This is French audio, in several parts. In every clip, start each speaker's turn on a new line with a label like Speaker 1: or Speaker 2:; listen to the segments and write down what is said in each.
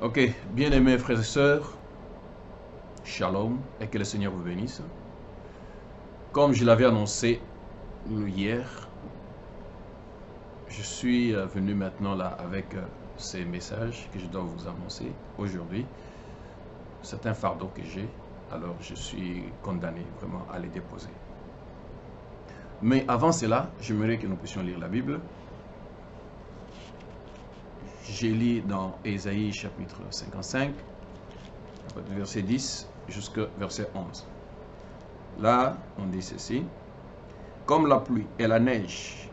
Speaker 1: Ok, bien-aimés frères et sœurs, shalom et que le Seigneur vous bénisse. Comme je l'avais annoncé hier, je suis venu maintenant là avec ces messages que je dois vous annoncer aujourd'hui. C'est un fardeau que j'ai, alors je suis condamné vraiment à les déposer. Mais avant cela, j'aimerais que nous puissions lire la Bible. J'ai lu dans Ésaïe chapitre 55, verset 10 jusqu'au verset 11. Là, on dit ceci: comme la pluie et la neige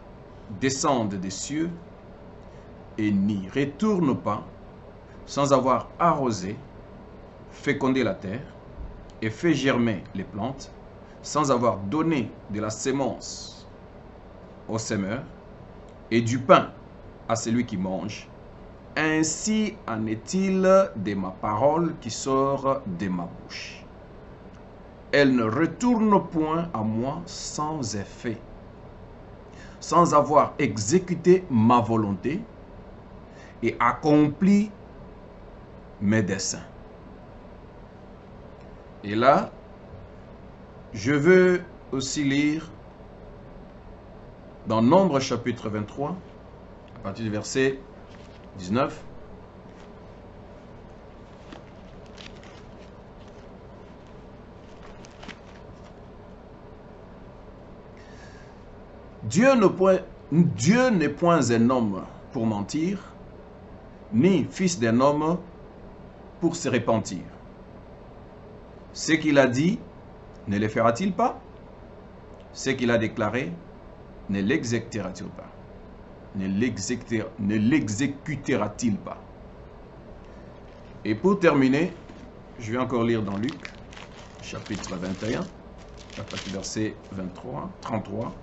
Speaker 1: descendent des cieux et n'y retournent pas sans avoir arrosé, fécondé la terre et fait germer les plantes, sans avoir donné de la sémence au semeur et du pain à celui qui mange, ainsi en est-il de ma parole qui sort de ma bouche. Elle ne retourne point à moi sans effet, sans avoir exécuté ma volonté et accompli mes desseins. Et là, je veux aussi lire dans Nombre chapitre 23, à partir du verset 19. Dieu n'est point un homme pour mentir, ni fils d'un homme pour se repentir. Ce qu'il a dit, ne le fera-t-il pas? Ce qu'il a déclaré, ne l'exécutera-t-il pas? Ne l'exécutera-t-il pas? Et pour terminer, je vais encore lire dans Luc, chapitre 21, à partir du verset 33.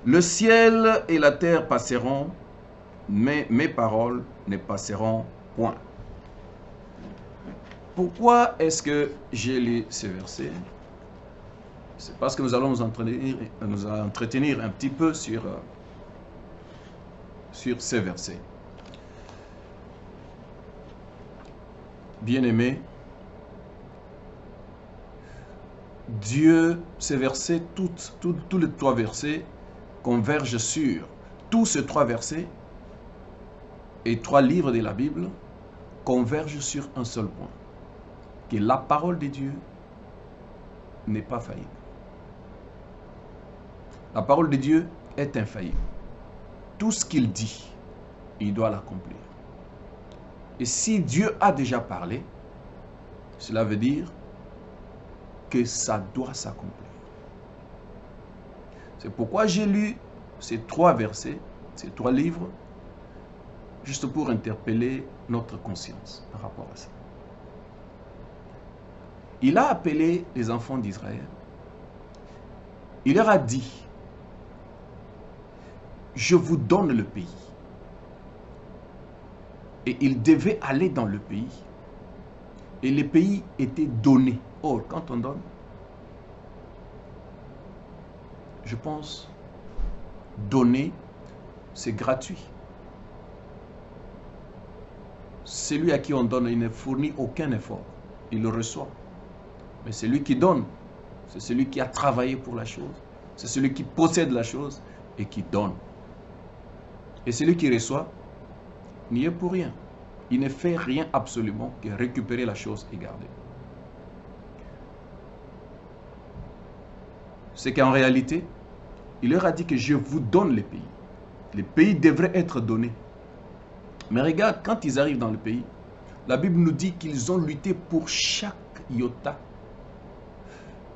Speaker 1: Le ciel et la terre passeront, mais mes paroles ne passeront point. Pourquoi est-ce que j'ai lu ce verset? C'est parce que nous allons nous entretenir un petit peu sur ce verset. Bien-aimés, Dieu, ces versets, tous les trois versets convergent sur, tous ces trois versets et trois livres de la Bible convergent sur un seul point, que la parole de Dieu n'est pas faillible. La parole de Dieu est infaillible. Tout ce qu'il dit, il doit l'accomplir. Et si Dieu a déjà parlé, cela veut dire que ça doit s'accomplir. C'est pourquoi j'ai lu ces trois versets, ces trois livres, juste pour interpeller notre conscience par rapport à ça. Il a appelé les enfants d'Israël. Il leur a dit: je vous donne le pays. Et ils devaient aller dans le pays. Et le pays était donné. Or, quand on donne, je pense, donner, c'est gratuit. Celui à qui on donne, il ne fournit aucun effort. Il le reçoit. Mais celui qui donne, c'est celui qui a travaillé pour la chose. C'est celui qui possède la chose et qui donne. Et celui qui reçoit n'y est pour rien. Il ne fait rien absolument que récupérer la chose et garder. C'est qu'en réalité, il leur a dit que je vous donne le pays. Le pays devrait être donné. Mais regarde, quand ils arrivent dans le pays, la Bible nous dit qu'ils ont lutté pour chaque iota.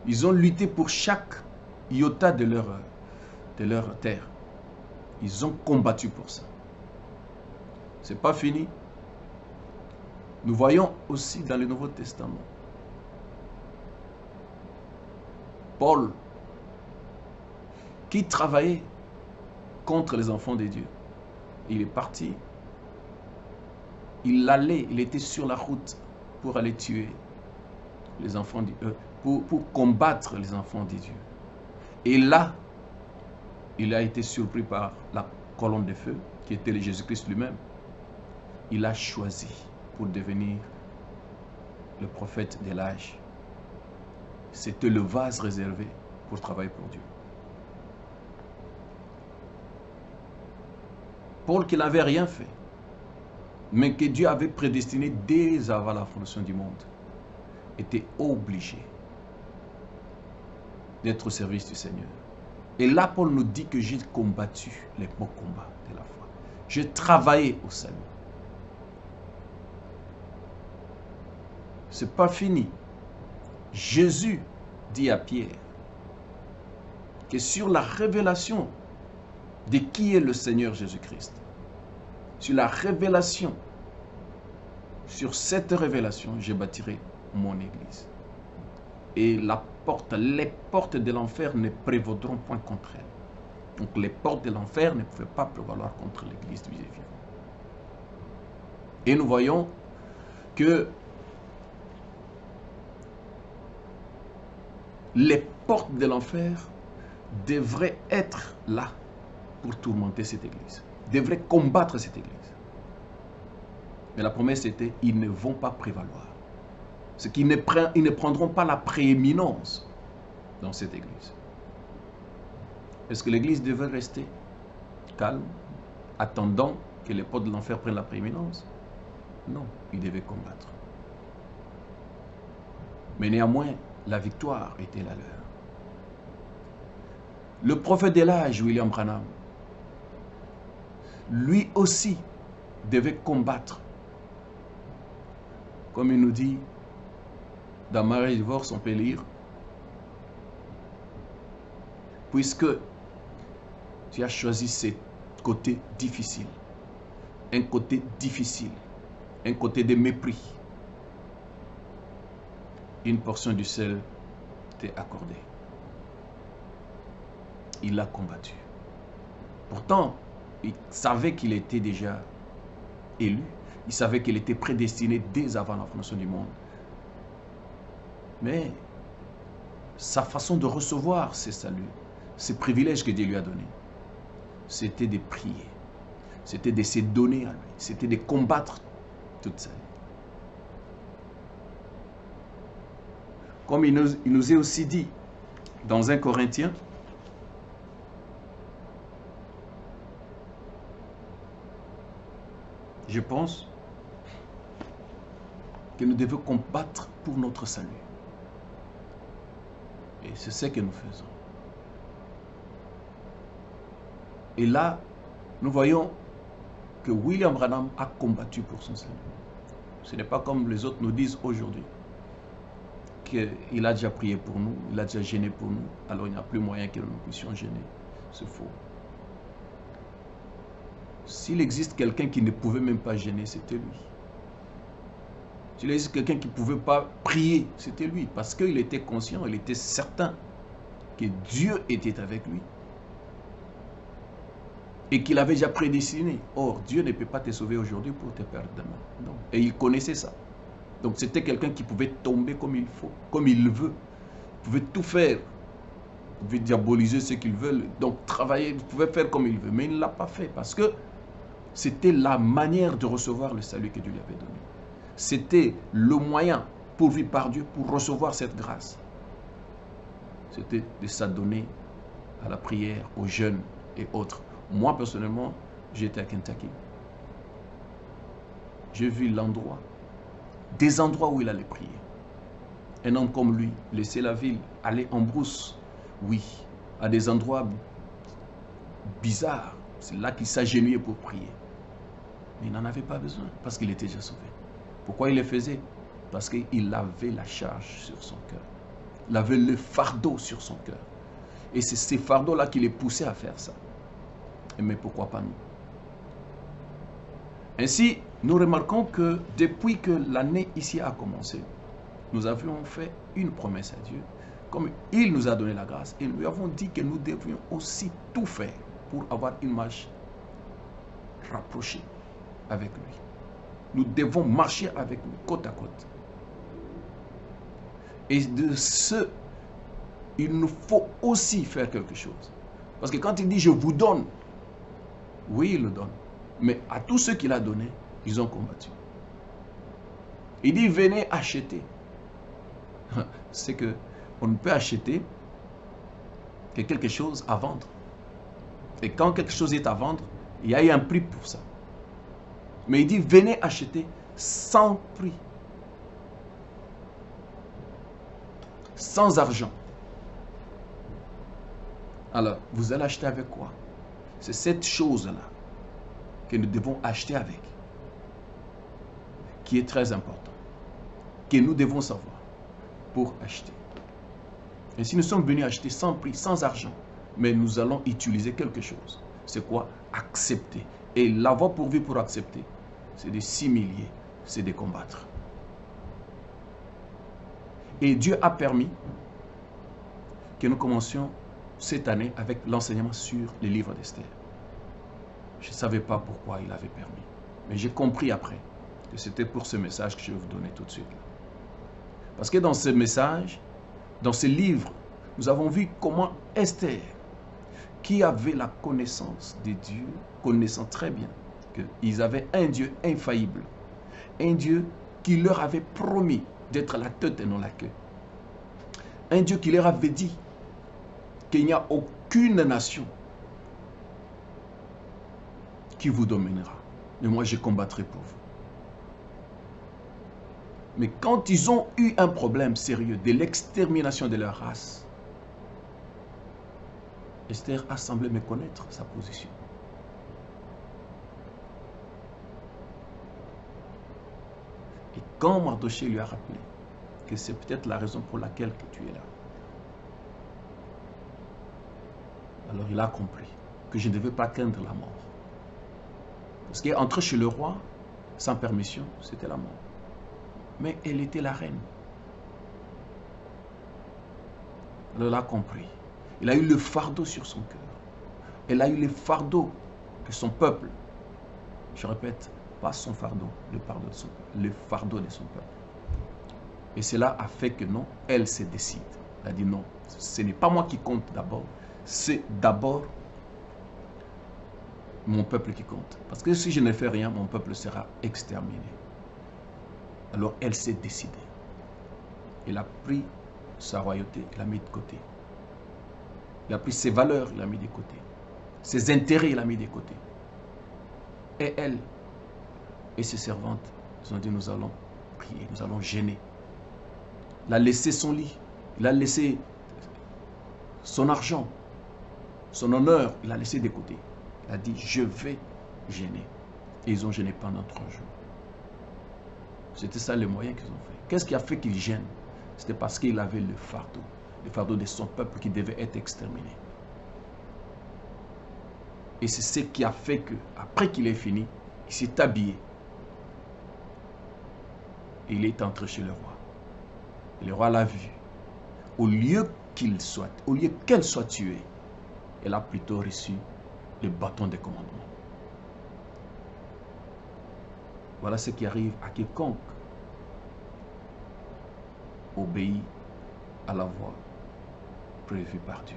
Speaker 1: Ils ont lutté pour chaque iota de leur terre. Ils ont combattu pour ça. C'est pas fini. Nous voyons aussi dans le Nouveau Testament Paul qui travaillait contre les enfants de Dieu. Il est parti. Il était sur la route pour aller tuer les enfants de Dieu, pour combattre les enfants de Dieu. Et là, il a été surpris par la colonne de feu, qui était le Jésus-Christ lui-même. Il a choisi pour devenir le prophète de l'âge. C'était le vase réservé pour travailler pour Dieu. Paul qui n'avait rien fait, mais que Dieu avait prédestiné dès avant la fondation du monde, était obligé d'être au service du Seigneur. Et là, Paul nous dit que j'ai combattu les bons combats de la foi. J'ai travaillé au salut. C'est pas fini. Jésus dit à Pierre que sur la révélation de qui est le Seigneur Jésus-Christ, sur la révélation, sur cette révélation, je bâtirai mon église. Et les portes de l'enfer ne prévaudront point contre elle. Donc les portes de l'enfer ne pouvaient pas prévaloir contre l'église du Dieu vivant. Et nous voyons que les portes de l'enfer devraient être là pour tourmenter cette église, devraient combattre cette église. Mais la promesse était, ils ne vont pas prévaloir. C'est qu'ils ne prendront pas la prééminence dans cette église. Est-ce que l'église devait rester calme, attendant que les portes de l'enfer prennent la prééminence? Non, ils devaient combattre. Mais néanmoins, la victoire était la leur. Le prophète de l'âge, William Branham, lui aussi devait combattre. Comme il nous dit, dans Mariage et Divorce, on peut lire, puisque tu as choisi ce côté difficile, un côté difficile, un côté de mépris, une portion du ciel t'est accordée. Il l'a combattu. Pourtant, il savait qu'il était déjà élu. Il savait qu'il était prédestiné dès avant la fondation du monde. Mais sa façon de recevoir ces saluts, ces privilèges que Dieu lui a donnés, c'était de prier. C'était de se donner à lui. C'était de combattre toute sa vie. Comme il nous est aussi dit dans 1 Corinthiens, je pense que nous devons combattre pour notre salut. Et c'est ce que nous faisons. Et là, nous voyons que William Branham a combattu pour son salut. Ce n'est pas comme les autres nous disent aujourd'hui, qu'il a déjà prié pour nous, il a déjà gêné pour nous, alors il n'y a plus moyen que nous puissions gêner. C'est faux. S'il existe quelqu'un qui ne pouvait même pas gêner, c'était lui. S'il existe quelqu'un qui ne pouvait pas prier, c'était lui. Parce qu'il était conscient, il était certain que Dieu était avec lui. Et qu'il avait déjà prédestiné. Or, Dieu ne peut pas te sauver aujourd'hui pour te perdre demain. Non. Et il connaissait ça. Donc c'était quelqu'un qui pouvait tomber comme il faut, comme il le veut. Il pouvait tout faire. Il pouvait diaboliser ce qu'il veut. Donc travailler, il pouvait faire comme il veut. Mais il ne l'a pas fait parce que c'était la manière de recevoir le salut que Dieu lui avait donné. C'était le moyen pourvu par Dieu pour recevoir cette grâce. C'était de s'adonner à la prière, aux jeunes et autres. Moi, personnellement, j'étais à Kentucky. J'ai vu l'endroit, des endroits où il allait prier. Un homme comme lui, laisser la ville, aller en brousse, oui, à des endroits bizarres. C'est là qu'il s'agenouillait pour prier. Mais il n'en avait pas besoin, parce qu'il était déjà sauvé. Pourquoi il le faisait? Parce qu'il avait la charge sur son cœur. Il avait le fardeau sur son cœur. Et c'est ces fardeaux-là qui les poussaient à faire ça. Mais pourquoi pas nous? Ainsi, nous remarquons que depuis que l'année ici a commencé, nous avions fait une promesse à Dieu. Comme il nous a donné la grâce, et nous lui avons dit que nous devions aussi tout faire pour avoir une marche rapprochée avec lui. Nous devons marcher avec lui, côte à côte. Et de ce, il nous faut aussi faire quelque chose. Parce que quand il dit « je vous donne », oui, il le donne. Mais à tous ceux qu'il a donnés, ils ont combattu. Il dit, venez acheter. C'est que on ne peut acheter que quelque chose à vendre. Et quand quelque chose est à vendre, il y a eu un prix pour ça. Mais il dit, venez acheter sans prix. Sans argent. Alors, vous allez acheter avec quoi? C'est cette chose-là que nous devons acheter avec, qui est très important, que nous devons savoir pour acheter. Et si nous sommes venus acheter sans prix, sans argent, mais nous allons utiliser quelque chose, c'est quoi? Accepter. Et la voie pourvue pour accepter, c'est de s'humilier, c'est de combattre. Et Dieu a permis que nous commencions cette année avec l'enseignement sur les livres d'Esther. Je ne savais pas pourquoi il avait permis. Mais j'ai compris après que c'était pour ce message que je vais vous donner tout de suite. Parce que dans ce message, dans ce livre, nous avons vu comment Esther, qui avait la connaissance de Dieu, connaissant très bien qu'ils avaient un Dieu infaillible, un Dieu qui leur avait promis d'être la tête et non la queue, un Dieu qui leur avait dit qu'il n'y a aucune nation qui vous dominera. Mais moi, je combattrai pour vous. Mais quand ils ont eu un problème sérieux de l'extermination de leur race, Esther a semblé méconnaître sa position. Et quand Mardochée lui a rappelé que c'est peut-être la raison pour laquelle que tu es là, alors il a compris que je ne devais pas craindre la mort. Parce qu'entrer chez le roi, sans permission, c'était la mort. Mais elle était la reine. Alors il a compris. Il a eu le fardeau sur son cœur. Elle a eu le fardeau que son peuple, je répète, pas son fardeau, le fardeau de son peuple, le fardeau de son peuple. Et cela a fait que non, elle se décide. Elle a dit non, ce n'est pas moi qui compte d'abord, c'est d'abord mon peuple qui compte. Parce que si je ne fais rien, mon peuple sera exterminé. Alors elle s'est décidée. Elle a pris sa royauté, elle l'a mis de côté. Il a pris ses valeurs, il l'a mis de côté. Ses intérêts, il l'a mis de côté. Et elle et ses servantes, ils ont dit, nous allons prier, nous allons gêner. Il a laissé son lit, il a laissé son argent, son honneur, il a laissé de côté. Il a dit, je vais gêner. Et ils ont gêné pendant 3 jours. C'était ça le moyen qu'ils ont fait. Qu'est-ce qui a fait qu'ils gênent? C'était parce qu'il avait le fardeau de son peuple qui devait être exterminé. Et c'est ce qui a fait que, après qu'il ait fini, il s'est habillé. Et il est entré chez le roi. Et le roi l'a vu. Au lieu qu'elle soit tuée, elle a plutôt reçu le bâton de commandement. Voilà ce qui arrive à quiconque obéit à la voie prévue par Dieu.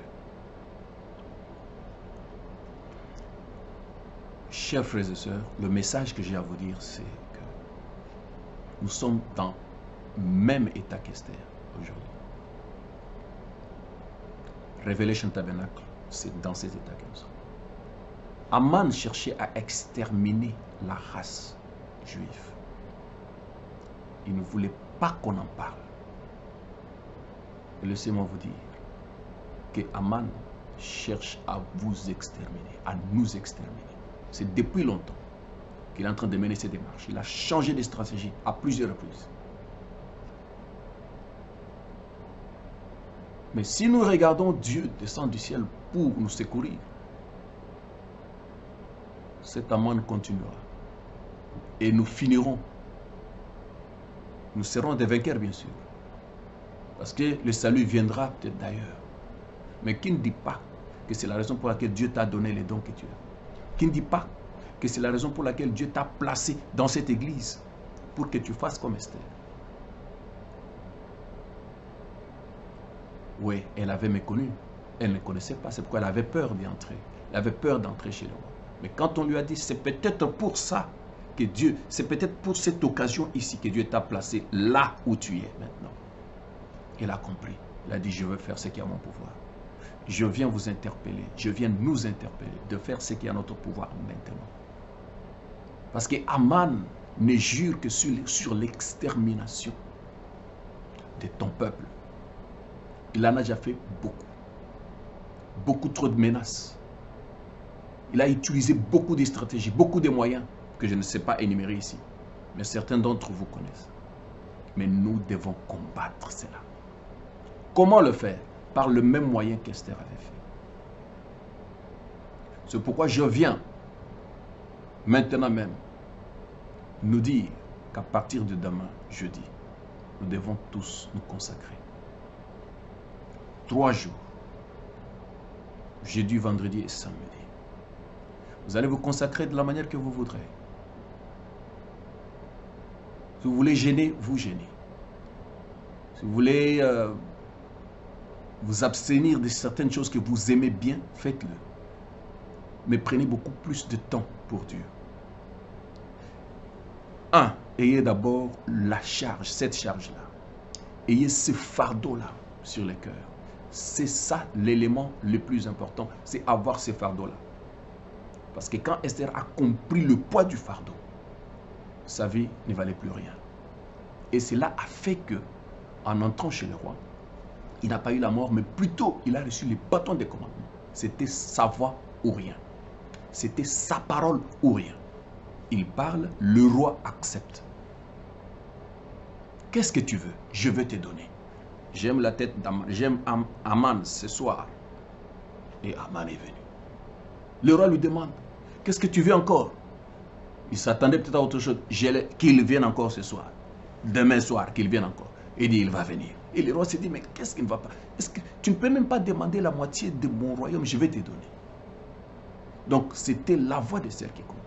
Speaker 1: Chers frères et sœurs, le message que j'ai à vous dire, c'est que nous sommes dans le même état qu'Esther aujourd'hui. Revelation Tabernacle, c'est dans cet état que nous sommes. Aman cherchait à exterminer la race juive. Il ne voulait pas qu'on en parle. Et laissez-moi vous dire que Aman cherche à vous exterminer, à nous exterminer. C'est depuis longtemps qu'il est en train de mener ces démarches. Il a changé de stratégie à plusieurs reprises. Mais si nous regardons Dieu descendre du ciel pour nous secourir, cet Aman continuera. Et nous finirons. Nous serons des vainqueurs, bien sûr. Parce que le salut viendra peut-être d'ailleurs. Mais qui ne dit pas que c'est la raison pour laquelle Dieu t'a donné les dons que tu as? Qui ne dit pas que c'est la raison pour laquelle Dieu t'a placé dans cette église pour que tu fasses comme Esther? Oui, elle avait méconnu. Elle ne connaissait pas. C'est pourquoi elle avait peur d'y entrer. Elle avait peur d'entrer chez le roi. Mais quand on lui a dit, c'est peut-être pour ça que Dieu, c'est peut-être pour cette occasion ici que Dieu t'a placé là où tu es maintenant. Il a compris. Il a dit, je veux faire ce qui est à mon pouvoir. Je viens vous interpeller, je viens nous interpeller de faire ce qui est à notre pouvoir maintenant. Parce que Aman ne jure que sur l'extermination de ton peuple. Il en a déjà fait beaucoup. Beaucoup trop de menaces. Il a utilisé beaucoup de stratégies, beaucoup de moyens que je ne sais pas énumérer ici. Mais certains d'entre vous connaissent. Mais nous devons combattre cela. Comment le faire? Par le même moyen qu'Esther avait fait. C'est pourquoi je viens, maintenant même, nous dire qu'à partir de demain, jeudi, nous devons tous nous consacrer. 3 jours. Jeudi, vendredi et samedi. Vous allez vous consacrer de la manière que vous voudrez. Si vous voulez gêner, vous gênez. Si vous voulez vous abstenir de certaines choses que vous aimez bien, faites-le. Mais prenez beaucoup plus de temps pour Dieu. 1. Ayez d'abord la charge, cette charge-là. Ayez ce fardeau-là sur le cœur. C'est ça l'élément le plus important, c'est avoir ce fardeau-là. Parce que quand Esther a compris le poids du fardeau, sa vie ne valait plus rien. Et cela a fait que, en entrant chez le roi, il n'a pas eu la mort, mais plutôt il a reçu les bâtons de commandement. C'était sa voix ou rien. C'était sa parole ou rien. Il parle, le roi accepte. Qu'est-ce que tu veux? Je veux te donner. J'aime la tête d'Aman. J'aime Aman ce soir. Et Aman est venu. Le roi lui demande, qu'est-ce que tu veux encore? Il s'attendait peut-être à autre chose. Qu'il vienne encore ce soir. Demain soir, qu'il vienne encore. Il dit, il va venir. Et le roi s'est dit, mais qu'est-ce qui ne va pas? Est-ce que tu ne peux même pas demander la moitié de mon royaume? Je vais te donner. Donc, c'était la voix de celle qui comptait.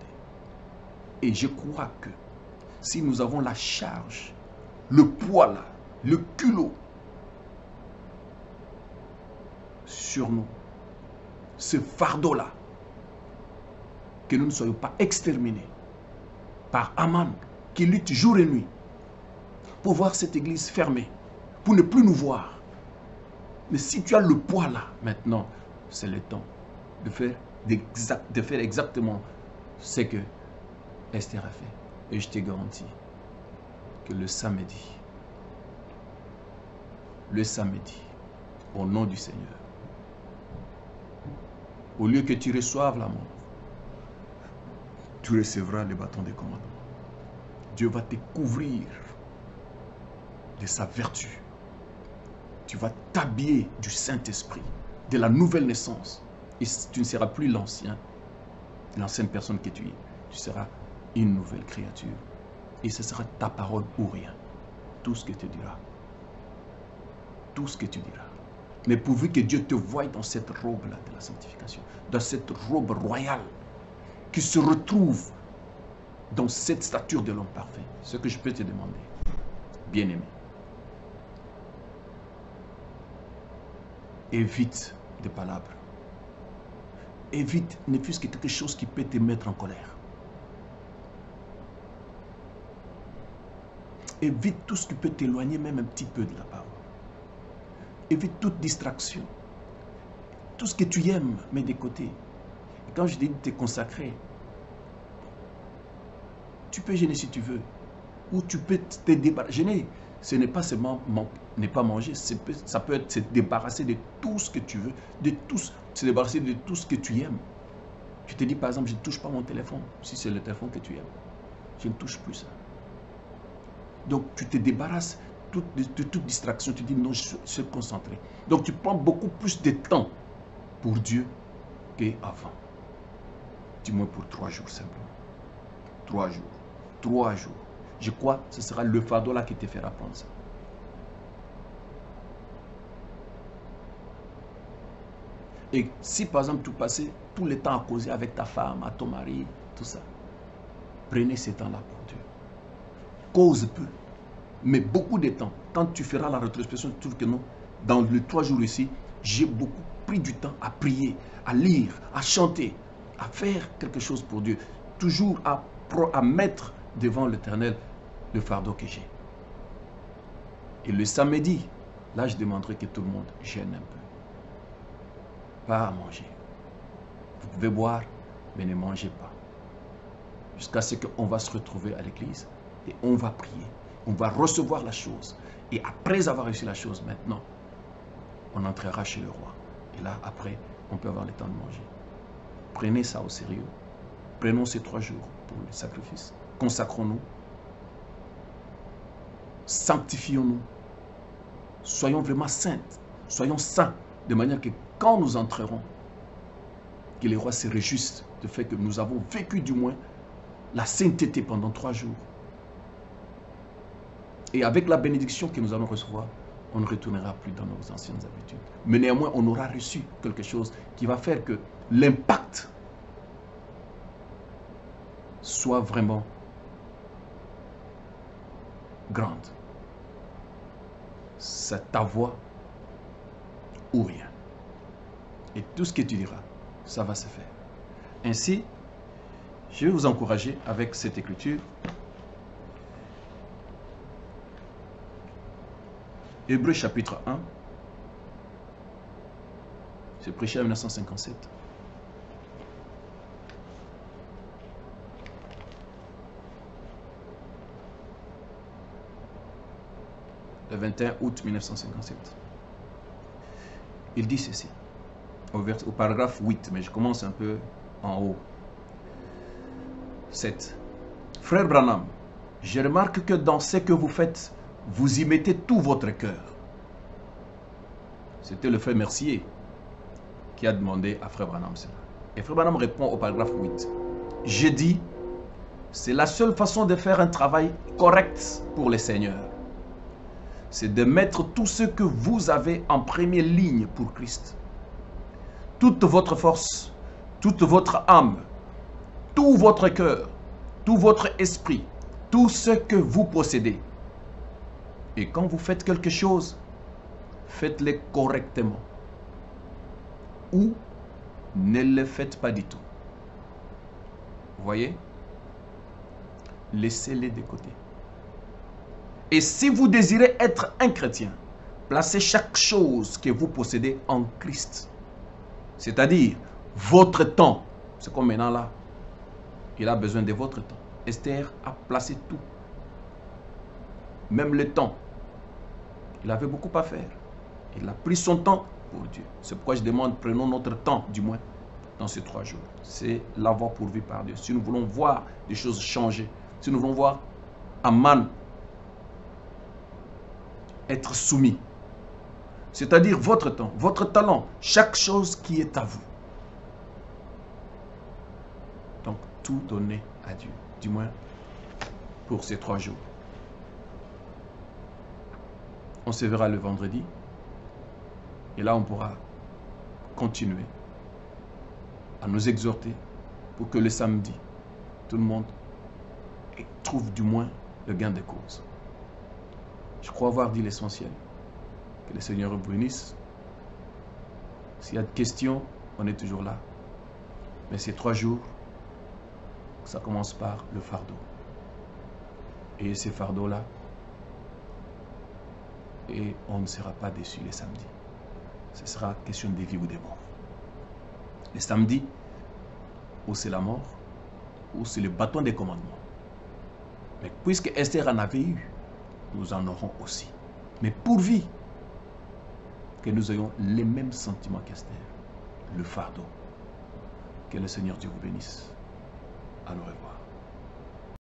Speaker 1: Et je crois que si nous avons la charge, le poids là, le culot sur nous, ce fardeau là, que nous ne soyons pas exterminés par Aman qui lutte jour et nuit pour voir cette église fermée, pour ne plus nous voir. Mais si tu as le poids là, maintenant, c'est le temps de faire exactement ce que Esther a fait. Et je te garantis que le samedi, au nom du Seigneur, au lieu que tu reçoives la mort, tu recevras le bâton de commandement. Dieu va te couvrir de sa vertu. Tu vas t'habiller du Saint-Esprit, de la nouvelle naissance. Et tu ne seras plus l'ancienne personne que tu es. Tu seras une nouvelle créature. Et ce sera ta parole ou rien. Tout ce que tu diras. Tout ce que tu diras. Mais pourvu que Dieu te voie dans cette robe-là de la sanctification, dans cette robe royale, qui se retrouve dans cette stature de l'homme parfait, ce que je peux te demander, bien-aimé, évite des palabres. Évite ne fût-ce que quelque chose qui peut te mettre en colère. Évite tout ce qui peut t'éloigner même un petit peu de la parole. Évite toute distraction. Tout ce que tu aimes, mets de côté. Et quand je dis de te consacrer, tu peux gêner si tu veux. Ou tu peux te débarrasser. Gêner, ce n'est pas seulement ne pas manger. Ça peut être se débarrasser de tout ce que tu veux. Se débarrasser de tout ce que tu aimes. Tu te dis par exemple, je ne touche pas mon téléphone. Si c'est le téléphone que tu aimes. Je ne touche plus ça. Donc tu te débarrasses de toute distraction. Tu dis non, je suis concentré. Donc tu prends beaucoup plus de temps pour Dieu qu'avant. Du moins pour 3 jours simplement. 3 jours. 3 jours. Je crois que ce sera le fardeau là qui te fera prendre ça. Et si par exemple tu passais tout le temps à causer avec ta femme, à ton mari, tout ça, prenez ce temps-là pour Dieu. Cause peu, mais beaucoup de temps. Quand tu feras la rétrospection, tu trouves que non, dans les 3 jours ici, j'ai beaucoup pris du temps à prier, à lire, à chanter, à faire quelque chose pour Dieu. Toujours à à mettre devant l'Éternel le fardeau que j'ai. Et le samedi, là, je demanderai que tout le monde gêne un peu. Pas à manger. Vous pouvez boire, mais ne mangez pas. Jusqu'à ce qu'on va se retrouver à l'église et on va prier. On va recevoir la chose. Et après avoir reçu la chose, maintenant, on entrera chez le roi. Et là, après, on peut avoir le temps de manger. Prenez ça au sérieux. Prenons ces 3 jours pour le sacrifice. Consacrons-nous. Sanctifions-nous. Soyons vraiment saintes. Soyons saints. De manière que quand nous entrerons, que les rois se réjouissent du fait que nous avons vécu du moins la sainteté pendant 3 jours. Et avec la bénédiction que nous allons recevoir, on ne retournera plus dans nos anciennes habitudes. Mais néanmoins, on aura reçu quelque chose qui va faire que l'impact soit vraiment grande. C'est ta voix ou rien. Et tout ce que tu diras, ça va se faire. Ainsi, je vais vous encourager avec cette écriture. Hébreux chapitre 1. C'est prêché en 1957. Le 21 août 1957. Il dit ceci, au paragraphe 8, mais je commence un peu en haut. 7. Frère Branham, je remarque que dans ce que vous faites, vous y mettez tout votre cœur. C'était le frère Mercier qui a demandé à frère Branham cela. Et frère Branham répond au paragraphe 8. Je dis, c'est la seule façon de faire un travail correct pour le Seigneur. C'est de mettre tout ce que vous avez en première ligne pour Christ. Toute votre force, toute votre âme, tout votre cœur, tout votre esprit, tout ce que vous possédez. Et quand vous faites quelque chose, faites-le correctement. Ou ne le faites pas du tout. Vous voyez? Laissez-les de côté. Et si vous désirez être un chrétien, placez chaque chose que vous possédez en Christ. C'est-à-dire, votre temps. C'est comme maintenant là. Il a besoin de votre temps. Esther a placé tout. Même le temps. Il avait beaucoup à faire. Il a pris son temps pour Dieu. C'est pourquoi je demande, prenons notre temps, du moins, dans ces 3 jours. C'est l'avoir pourvu par Dieu. Si nous voulons voir des choses changer, si nous voulons voir Aman être soumis, c'est-à-dire votre temps, votre talent, chaque chose qui est à vous. Donc, tout donner à Dieu, du moins pour ces 3 jours. On se verra le vendredi. Et là, on pourra continuer à nous exhorter pour que le samedi, tout le monde trouve du moins le gain de cause. Je crois avoir dit l'essentiel. Que le Seigneur vous bénisse. S'il y a des questions, on est toujours là. Mais ces 3 jours, ça commence par le fardeau. Et ces fardeaux-là, et on ne sera pas déçu les samedis. Ce sera question de vie ou de mort. Les samedis, ou c'est la mort, ou c'est le bâton des commandements. Mais puisque Esther en avait eu, nous en aurons aussi. Mais pourvu que nous ayons les mêmes sentiments qu'Esther, le fardeau. Que le Seigneur Dieu vous bénisse. À nous revoir.